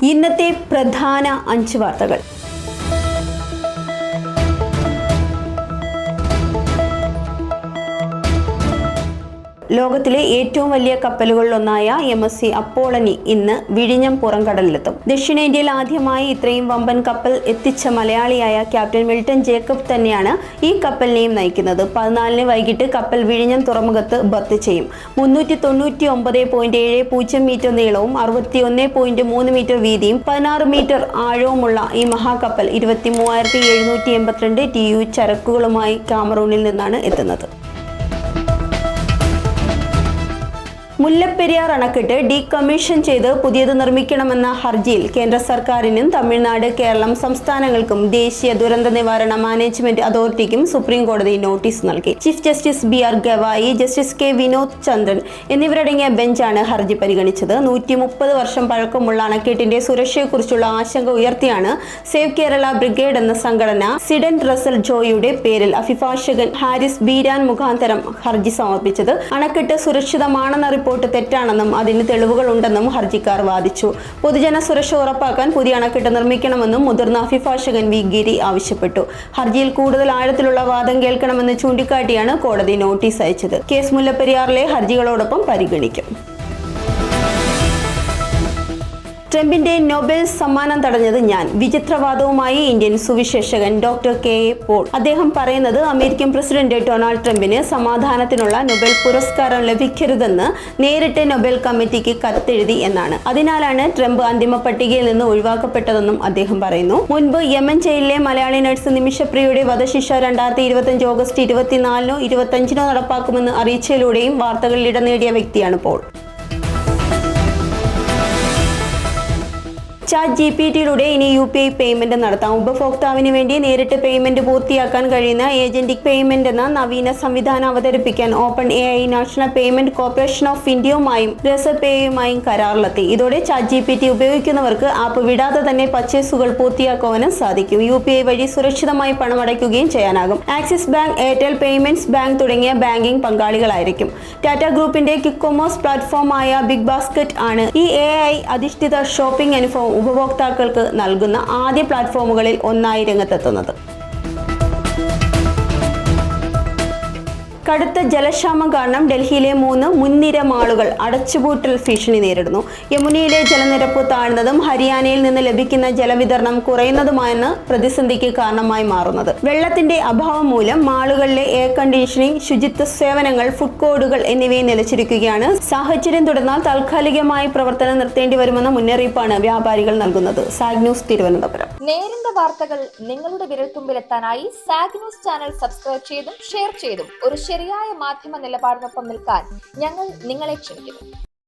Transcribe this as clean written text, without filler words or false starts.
ഇന്നത്തെ പ്രധാന 5 വാർത്തകൾ. ലോകത്തിലെ ഏറ്റവും വലിയ കപ്പലുകളിലൊന്നായ MSC അപ്പോളനി ഇന്ന് വിഴിഞ്ഞം പുറംകടലിലെത്തും. ദക്ഷിണേന്ത്യയിൽ ആദ്യമായി ഇത്രയും വമ്പൻ കപ്പൽ എത്തിച്ച മലയാളിയായ ക്യാപ്റ്റൻ മിൽട്ടൺ ജേക്കബ് തന്നെയാണ് ഈ കപ്പലിനെയും നയിക്കുന്നത്. 14 വൈകിട്ട് കപ്പൽ വിഴിഞ്ഞം തുറമുഖത്ത് ബർത്ത് ചെയ്യും. 399.70 മീറ്റർ നീളവും 61.3 മീറ്റർ വീതിയും 16 മീറ്റർ ആഴവുമുള്ള ഈ മഹാകപ്പൽ 23,782 TEU ചരക്കുകളുമായി കാമറൂണിൽ നിന്നാണ് എത്തുന്നത്. മുല്ലപ്പെരിയാർ അണക്കെട്ട് ഡീകമ്മീഷൻ ചെയ്ത് പുതിയത് നിർമ്മിക്കണമെന്ന ഹർജിയിൽ കേന്ദ്ര സർക്കാരിനും തമിഴ്നാട്, കേരളം സംസ്ഥാനങ്ങൾക്കും ദേശീയ ദുരന്ത നിവാരണ മാനേജ്മെന്റ് അതോറിറ്റിക്കും സുപ്രീം കോടതി നോട്ടീസ് നൽകി. Chief justice BR Gavai, justice K Vinod Chandran എന്നിവരടങ്ങിയ ബെഞ്ചാണ് ഹർജി പരിഗണിച്ചത്. 130 വർഷം പഴക്കമുള്ള അണക്കെട്ടിന്റെ സുരക്ഷയെക്കുറിച്ചുള്ള ആശങ്ക ഉയർത്തിയാണ് സേവ് കേരള ബ്രിഗേഡ് എന്ന സംഘടന സിഡൻ റസൽ ജോയിയുടെ പേരിൽ അഭിഭാഷകൻ ഹാരിസ് ബീരാൻ മുഖാന്തരം ഹർജി സമർപ്പിച്ചത്. അണക്കെട്ട് സുരക്ഷിതമാണെന്ന റിപ്പോർട്ട് തെറ്റാണെന്നും അതിന് തെളിവുകൾ ഉണ്ടെന്നും ഹർജിക്കാർ വാദിച്ചു. പൊതുജന സുരക്ഷ ഉറപ്പാക്കാൻ പുതിയ അണക്കെട്ട് നിർമ്മിക്കണമെന്നും മുതിർന്ന അഭിഭാഷകൻ V ഗിരി ആവശ്യപ്പെട്ടു. ഹർജിയിൽ കൂടുതൽ ആഴത്തിലുള്ള വാദം കേൾക്കണമെന്ന് ചൂണ്ടിക്കാട്ടിയാണ് കോടതി നോട്ടീസ് അയച്ചത്. കേസ് മുല്ലപ്പെരിയാറിലെ ഹർജികളോടൊപ്പം പരിഗണിക്കും. ട്രംപിന്റെ നൊബേൽ സമ്മാനം തടഞ്ഞത് ഞാൻ. വിചിത്രവാദവുമായി Indian Suviseshakan doctor K.A. Paul. അദ്ദേഹം പറയുന്നത് അമേരിക്കൻ പ്രസിഡന്റ് ഡൊണാൾഡ് ട്രംപിന് സമാധാനത്തിനുള്ള നൊബേൽ പുരസ്കാരം ലഭിക്കരുതെന്ന് നേരിട്ട് നൊബേൽ കമ്മിറ്റിക്ക് കത്തെഴുതി എന്നാണ്. അതിനാലാണ് ട്രംപ് അന്തിമ പട്ടികയിൽ നിന്ന് ഒഴിവാക്കപ്പെട്ടതെന്നും അദ്ദേഹം പറയുന്നു. മുൻപ് യമൻ ജയിലിലെ മലയാളി നഴ്സ് നിമിഷപ്രിയയുടെ വധശിക്ഷ 2025 ഓഗസ്റ്റ് 24-നോ 25-നോ നടപ്പാക്കുമെന്ന് അറിയിച്ചതിലൂടെയും വാർത്തകളിൽ ഇടം നേടിയ വ്യക്തിയാണ് പോൾ. ChatGPT-യിലൂടെ ഇനി UPI പേയ്മെന്റ് നടത്താം. ഉപഭോക്താവിന് വേണ്ടി നേരിട്ട് പേയ്മെന്റ് പൂർത്തിയാക്കാൻ കഴിയുന്ന ഏജന്റിക് പേയ്മെന്റ് എന്ന നവീന സംവിധാനം അവതരിപ്പിക്കാൻ OpenAI national payment corporation of ഇന്ത്യയുമായും റെസർപേയുമായും കരാറിലെത്തി. ഇതോടെ ChatGPT ഉപയോഗിക്കുന്നവർക്ക് ആപ്പ് വിടാതെ തന്നെ പർച്ചേസുകൾ പൂർത്തിയാക്കുവാനും സാധിക്കും. UPI വഴി സുരക്ഷിതമായി പണമടയ്ക്കുകയും ചെയ്യാനാകും. Axis bank, Airtel payments bank തുടങ്ങിയ ബാങ്കിംഗ് പങ്കാളികളായിരിക്കും. ടാറ്റ ഗ്രൂപ്പിന്റെ ക്വിക്ക് കൊമേഴ്സ് പ്ലാറ്റ്ഫോമായ ബിഗ് ബാസ്ക്കറ്റ് ആണ് ഈ AI അധിഷ്ഠിത ഷോപ്പിംഗ് അനുഭവം ഉപഭോക്താക്കൾക്ക് നൽകുന്ന ആദ്യ പ്ലാറ്റ്ഫോമുകളിൽ ഒന്നായി രംഗത്തെത്തുന്നത്. കടുത്ത ജലക്ഷാമം കാരണം ഡൽഹിയിലെ 3 മുൻനിര മാളുകൾ അടച്ചുപൂട്ടൽ ഭീഷണി നേരിടുന്നു. യമുനയിലെ ജലനിരപ്പ് താഴ്ന്നതും ഹരിയാനയിൽ നിന്ന് ലഭിക്കുന്ന ജലവിതരണം കുറയുന്നതുമാണ് പ്രതിസന്ധിക്ക് കാരണമായി മാറുന്നത്. വെള്ളത്തിന്റെ അഭാവം മൂലം മാളുകളിലെ എയർ കണ്ടീഷനിംഗ്, ശുചിത്വ സേവനങ്ങൾ, ഫുഡ് കോർട്ടുകൾ എന്നിവയെ നിലച്ചിരിക്കുകയാണ്. സാഹചര്യം തുടർന്നാൽ താൽക്കാലികമായി പ്രവർത്തനം നിർത്തേണ്ടി വരുമെന്ന മുന്നറിയിപ്പാണ് വ്യാപാരികൾ നൽകുന്നത്. Zag news, Thiruvananthapuram. നേരിന്റെ വാർത്തകൾ നിങ്ങളുടെ വിരൽത്തുമ്പിലെത്താനായി സാഗ് ന്യൂസ് ചാനൽ സബ്സ്ക്രൈബ് ചെയ്തും ഷെയർ ചെയ്തും ഒരു ശരിയായ മാധ്യമ നിലപാടിനൊപ്പം നിൽക്കാൻ ഞങ്ങൾ നിങ്ങളെ ക്ഷണിക്കുന്നു.